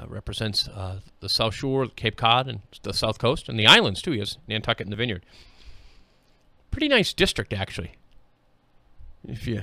represents the South Shore, Cape Cod, and the South Coast, and the islands, too. He has Nantucket and the Vineyard. Pretty nice district, actually, if you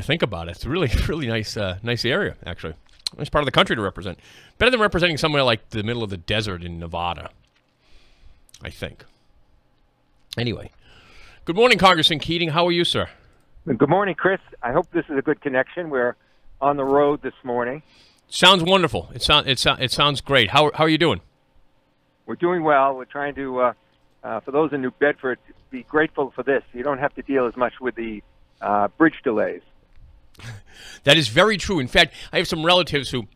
think about it. It's a really nice area, actually. Nice part of the country to represent. Better than representing somewhere like the middle of the desert in Nevada, I think. Anyway, good morning, Congressman Keating. How are you, sir? Good morning, Chris. I hope this is a good connection. We're on the road this morning. Sounds wonderful. It sounds great. How are you doing? We're doing well. We're trying to, for those in New Bedford, be grateful for this. You don't have to deal as much with the bridge delays. That is very true. In fact, I have some relatives who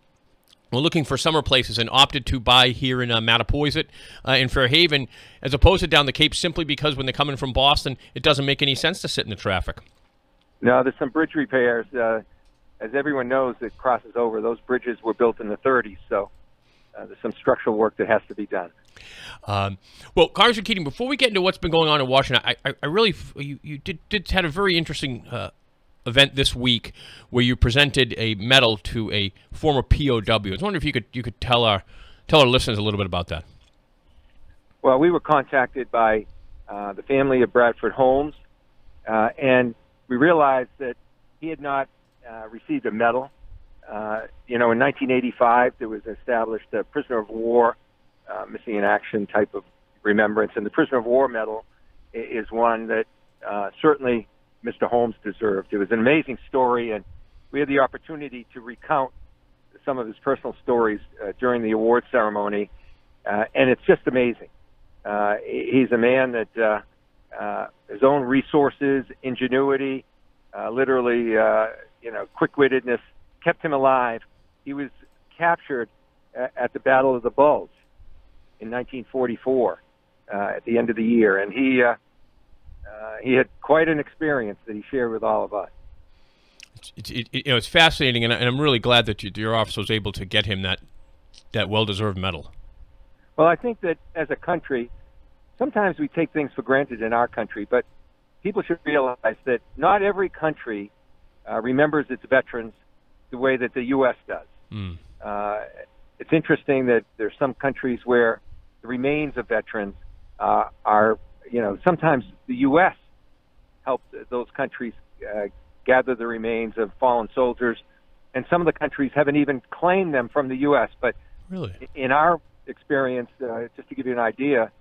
were looking for summer places and opted to buy here in Mattapoisett, in Fairhaven, as opposed to down the Cape, simply because when they're coming from Boston, it doesn't make any sense to sit in the traffic. No, there's some bridge repairs. As everyone knows that crosses over, those bridges were built in the 30s, so there's some structural work that has to be done. Well, Congressman Keating, before we get into what's been going on in Washington, I really, you did had a very interesting event this week where you presented a medal to a former POW. I was wondering if you could tell our listeners a little bit about that. Well, we were contacted by the family of Bradford Holmes, and we realized that he had not received a medal. In 1985, there was established a prisoner of war, missing in action type of remembrance, and the prisoner of war medal is one that certainly Mr. Holmes deserved. It was an amazing story, and we had the opportunity to recount some of his personal stories during the award ceremony, and it's just amazing. He's a man that his own resources, ingenuity, literally, quick-wittedness kept him alive. He was captured at the Battle of the Bulge in 1944 at the end of the year, and he had quite an experience that he shared with all of us. It's fascinating, and I'm really glad that your office was able to get him that well-deserved medal. Well, I think that as a country, sometimes we take things for granted in our country, but people should realize that not every country remembers its veterans the way that the U.S. does. It's interesting that there's some countries where the remains of veterans are, sometimes the U.S. helped those countries gather the remains of fallen soldiers, and some of the countries haven't even claimed them from the U.S. But really, in our experience, just to give you an idea,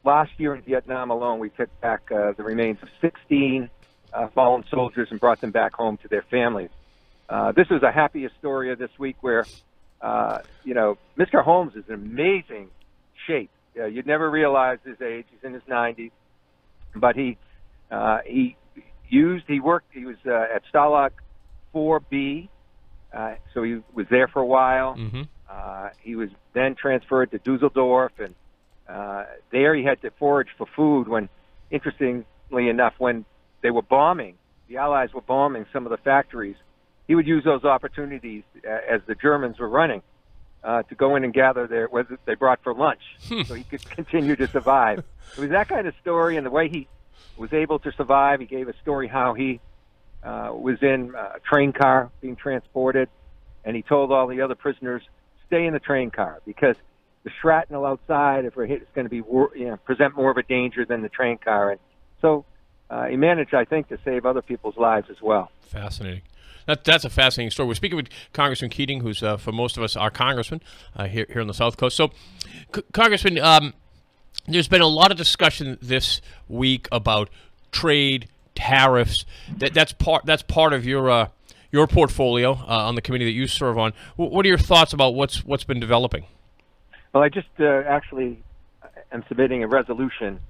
last year in Vietnam alone, we took back the remains of 16 fallen soldiers and brought them back home to their families. This is a happy Astoria this week where, Mr. Holmes is in amazing shape. You'd never realize his age. He's in his 90s, but he was at Stalag 4B, so he was there for a while. Mm-hmm. He was then transferred to Dusseldorf, and there he had to forage for food when, interestingly enough, when they were bombing, the Allies were bombing some of the factories, he would use those opportunities as the Germans were running to go in and gather what they brought for lunch so he could continue to survive. It was that kind of story, and the way he was able to survive. He gave a story how he was in a train car being transported, and he told all the other prisoners, stay in the train car because the shrapnel outside, if we're hit, is going to be present more of a danger than the train car. And so he managed, I think, to save other people's lives as well. Fascinating. That's a fascinating story. We're speaking with Congressman Keating, who's, for most of us, our congressman here on the South Coast. So, Congressman, there's been a lot of discussion this week about trade, tariffs. That's part of your portfolio on the committee that you serve on. What are your thoughts about what's been developing? Well, I just actually am submitting a resolution,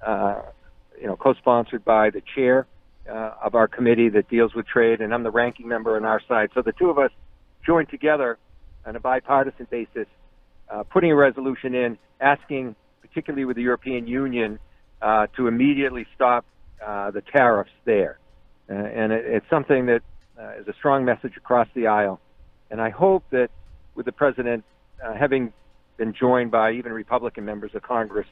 co-sponsored by the chair of our committee that deals with trade, and I'm the ranking member on our side. So the two of us joined together on a bipartisan basis, putting a resolution in, asking, particularly with the European Union, to immediately stop the tariffs there. And it's something that is a strong message across the aisle. And I hope that with the president having been joined by even Republican members of Congress,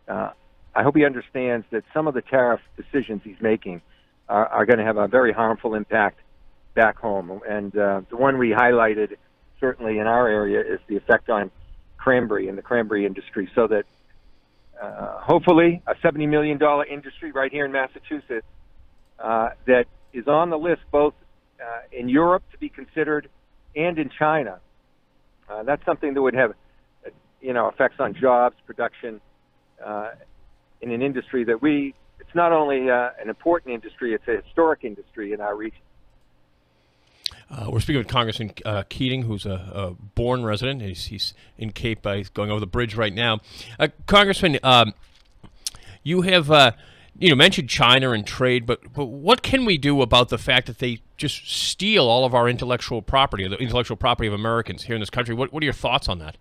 I hope he understands that some of the tariff decisions he's making are going to have a very harmful impact back home. And the one we highlighted certainly in our area, is the effect on cranberry and the cranberry industry. So that hopefully a $70 million industry right here in Massachusetts that is on the list both in Europe to be considered and in China. That's something that would have, effects on jobs, production, in an industry that it's not only an important industry, it's a historic industry in our region. We're speaking with Congressman Keating, who's a born resident. He's in Cape. He's going over the bridge right now. Congressman, you have mentioned China and trade, but what can we do about the fact that they just steal all of our intellectual property, the intellectual property of Americans here in this country? What are your thoughts on that?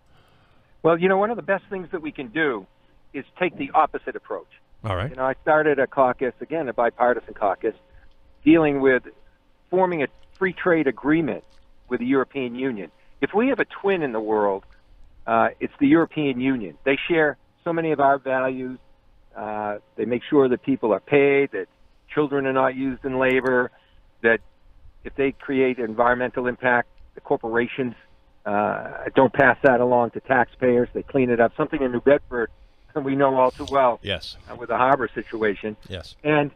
Well, one of the best things that we can do is take the opposite approach. All right. I started a caucus, again, a bipartisan caucus, dealing with forming a free trade agreement with the European Union. If we have a twin in the world, it's the European Union. They share so many of our values. They make sure that people are paid, that children are not used in labor, that if they create environmental impact, the corporations don't pass that along to taxpayers. They clean it up. Something in New Bedford we know all too well. Yes. With the harbor situation. Yes. And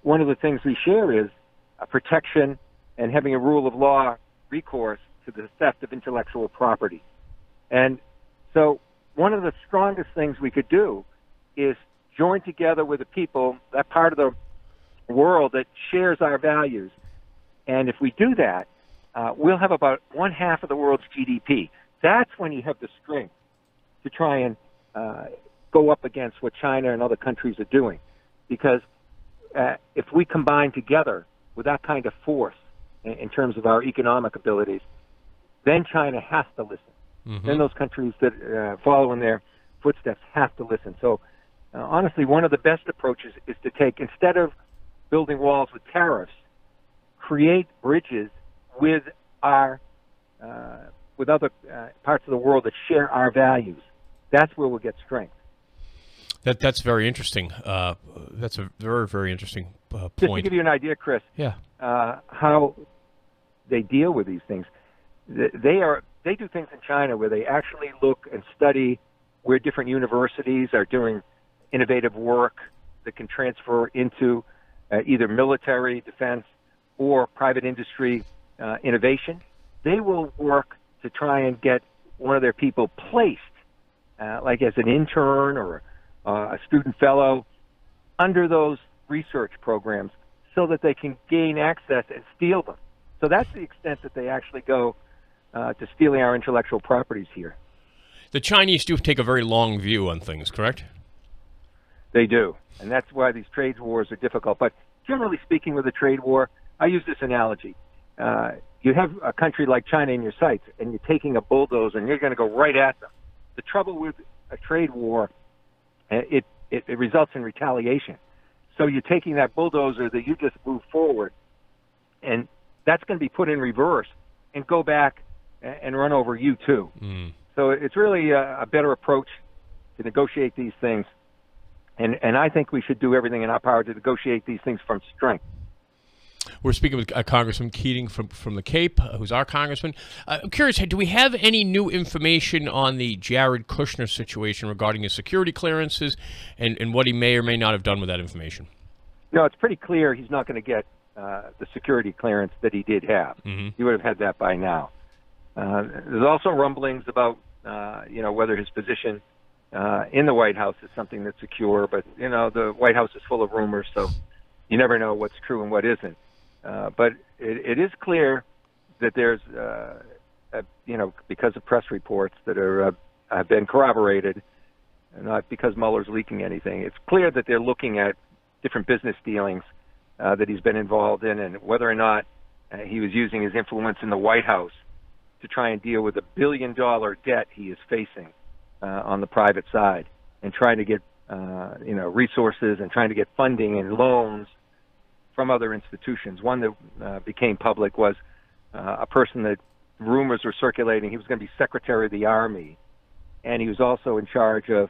one of the things we share is protection and having a rule of law recourse to the theft of intellectual property. And so one of the strongest things we could do is join together with the people, that part of the world that shares our values. And if we do that, we'll have about 1/2 of the world's GDP. That's when you have the strength to try and go up against what China and other countries are doing. Because if we combine together with that kind of force in terms of our economic abilities, then China has to listen. Mm-hmm. Then those countries that follow in their footsteps have to listen. So honestly, one of the best approaches is to take, instead of building walls with tariffs, create bridges with our with other parts of the world that share our values. That's where we'll get strength. That's very interesting. That's a very, very interesting point. Just to give you an idea, Chris, yeah, how they deal with these things. They do things in China where they actually look and study where different universities are doing innovative work that can transfer into either military defense or private industry innovation. They will work to try and get one of their people placed, like as an intern or a student fellow, under those research programs so that they can gain access and steal them. So that's the extent that they actually go to stealing our intellectual properties here. The Chinese do take a very long view on things, correct? They do, and that's why these trade wars are difficult. But generally speaking, with a trade war, I use this analogy. You have a country like China in your sights, and you're taking a bulldozer, and you're going to go right at them. The trouble with a trade war, it results in retaliation. So you're taking that bulldozer that you just moved forward, and that's going to be put in reverse and go back and run over you too. Mm. So it's really a better approach to negotiate these things. And I think we should do everything in our power to negotiate these things from strength. We're speaking with Congressman Keating from the Cape, who's our congressman. I'm curious, do we have any new information on the Jared Kushner situation regarding his security clearances and what he may or may not have done with that information? No, it's pretty clear he's not going to get the security clearance that he did have. Mm-hmm. He would have had that by now. There's also rumblings about, whether his position in the White House is something that's secure, but, the White House is full of rumors, so you never know what's true and what isn't. But it is clear that there's, because of press reports that have been corroborated, not because Mueller's leaking anything, it's clear that they're looking at different business dealings that he's been involved in, and whether or not he was using his influence in the White House to try and deal with the $1 billion debt he is facing on the private side, and trying to get resources and trying to get funding and loans from other institutions. One that became public was a person that rumors were circulating. He was going to be Secretary of the Army, and he was also in charge of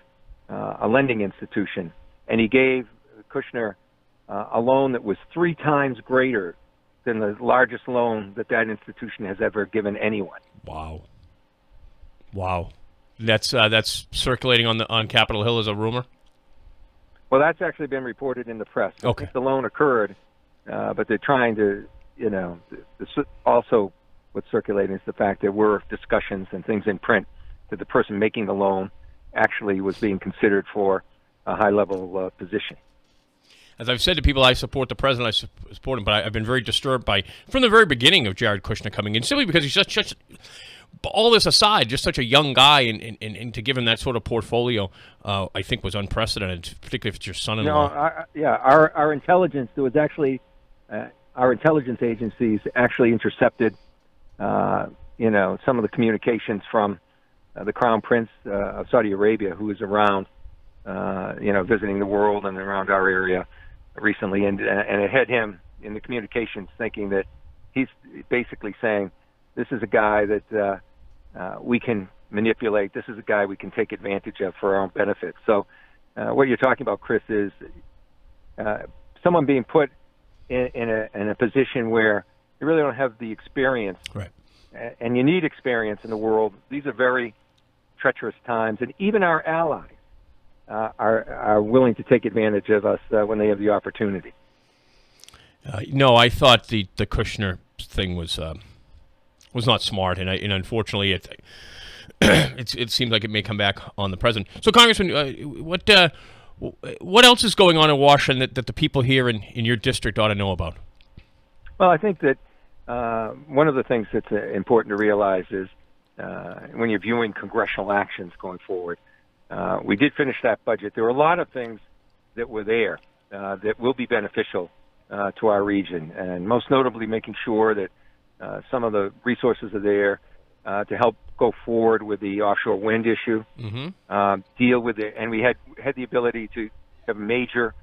a lending institution. And he gave Kushner a loan that was 3 times greater than the largest loan that institution has ever given anyone. Wow. Wow. That's circulating on Capitol Hill as a rumor? Well, that's actually been reported in the press. Okay. I think the loan occurred, but they're trying to, also what's circulating is the fact there were discussions and things in print that the person making the loan actually was being considered for a high-level position. As I've said to people, I support the president, I support him, but I've been very disturbed from the very beginning of Jared Kushner coming in, simply because he's such all this aside, just such a young guy, and to give him that sort of portfolio, I think was unprecedented, particularly if it's your son-in-law. Our intelligence, there was actually, our intelligence agencies actually intercepted, some of the communications from the Crown Prince of Saudi Arabia, who was around, visiting the world and around our area recently, and it had him in the communications thinking that he's basically saying, this is a guy that we can manipulate. This is a guy we can take advantage of for our own benefit. So what you're talking about, Chris, is someone being put in a position where you really don't have the experience. Right. And you need experience in the world. These are very treacherous times, and even our allies are willing to take advantage of us when they have the opportunity. No, I thought the Kushner thing was not smart, and unfortunately, it seems like it may come back on the president. So, Congressman, what else is going on in Washington that the people here in your district ought to know about? Well, I think that one of the things that's important to realize is when you're viewing congressional actions going forward, we did finish that budget. There were a lot of things that were there that will be beneficial to our region, and most notably making sure that some of the resources are there to help go forward with the offshore wind issue, deal with it, and we had the ability to have a major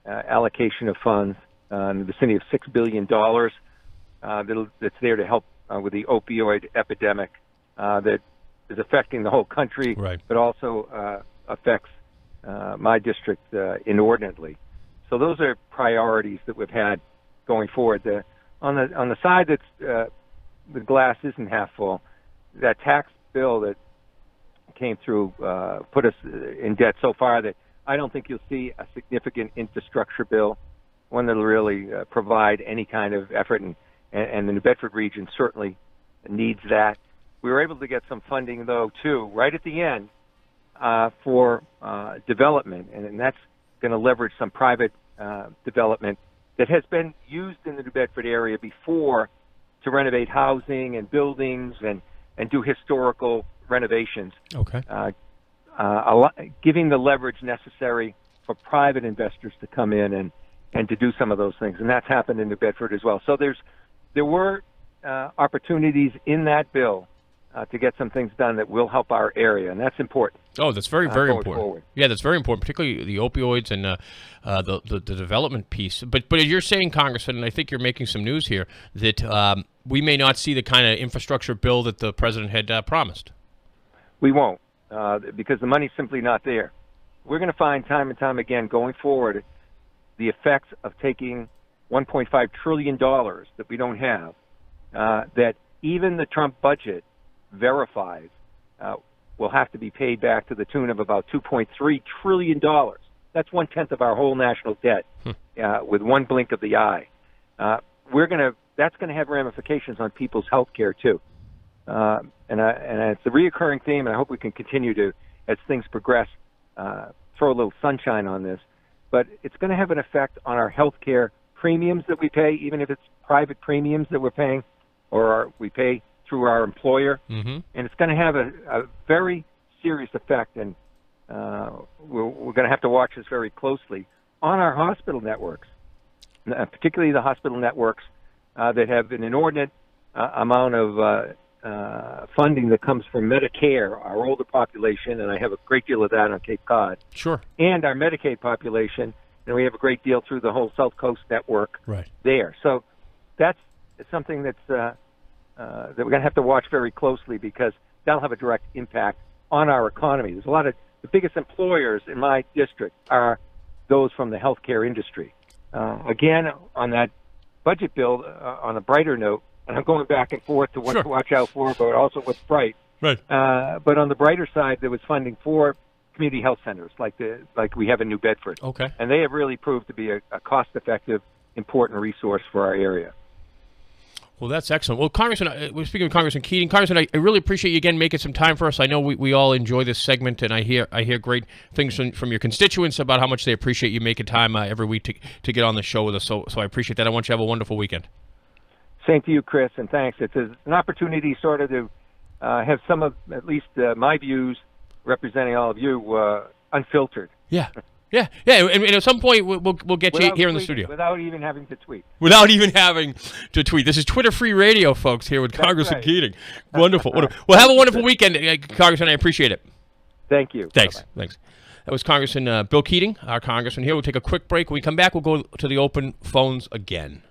allocation of funds in the vicinity of $6 billion that's there to help with the opioid epidemic that is affecting the whole country, right, but also affects my district inordinately. So those are priorities that we've had going forward. On the side that's the glass isn't half full, that tax bill that came through put us in debt so far that I don't think you'll see a significant infrastructure bill, one that will really provide any kind of effort, and the New Bedford region certainly needs that. We were able to get some funding, though, too, right at the end for development, and that's going to leverage some private development that has been used in the New Bedford area before to renovate housing and buildings and do historical renovations. Okay. Giving the leverage necessary for private investors to come in and to do some of those things, and that's happened in New Bedford as well. So there were opportunities in that bill to get some things done that will help our area, and that's important. Oh, that's very important. Forward. Yeah, that's very important, particularly the opioids and the development piece. But you're saying, Congressman, and I think you're making some news here, that we may not see the kind of infrastructure bill that the president had promised. We won't, because the money's simply not there. We're going to find time and time again going forward the effects of taking $1.5 trillion that we don't have, that even the Trump budget verifies will have to be paid back to the tune of about $2.3 trillion. That's 1/10 of our whole national debt with one blink of the eye. That's going to have ramifications on people's health care, too. And it's a reoccurring theme, and I hope we can continue to, as things progress, throw a little sunshine on this. But it's going to have an effect on our health care premiums that we pay, even if it's private premiums that we're paying or we pay through our employer. And it's going to have a very serious effect, and we're going to have to watch this very closely on our hospital networks, particularly the hospital networks that have an inordinate amount of funding that comes from Medicare, our older population, and I have a great deal of that on Cape Cod. Sure. And our Medicaid population, and we have a great deal through the whole South Coast network there. So that's something that's that we're going to have to watch very closely, because that'll have a direct impact on our economy. There's a lot of the biggest employers in my district are those from the healthcare industry. Again, on that budget bill on a brighter note, and I'm going back and forth to what to watch out for, but also what's bright. Right. But on the brighter side, there was funding for community health centers like we have in New Bedford. Okay. And they have really proved to be a cost-effective, important resource for our area. Well, that's excellent. Well, Congressman, we're speaking of Congressman Keating. Congressman, I really appreciate you again making some time for us. I know we all enjoy this segment, and I hear great things from your constituents about how much they appreciate you making time every week to get on the show with us. So I appreciate that. I want you to have a wonderful weekend. Same to you, Chris, and thanks. It's an opportunity sort of to have some of, at least my views, representing all of you, unfiltered. Yeah. Yeah, and at some point we'll get you here in the studio. Without even having to tweet. Without even having to tweet. This is Twitter-free radio, folks, here with Congressman Keating. Wonderful. Well, have a wonderful weekend, Congressman. I appreciate it. Thank you. Thanks. Bye-bye. Thanks. That was Congressman Bill Keating, our congressman here. We'll take a quick break. When we come back, we'll go to the open phones again.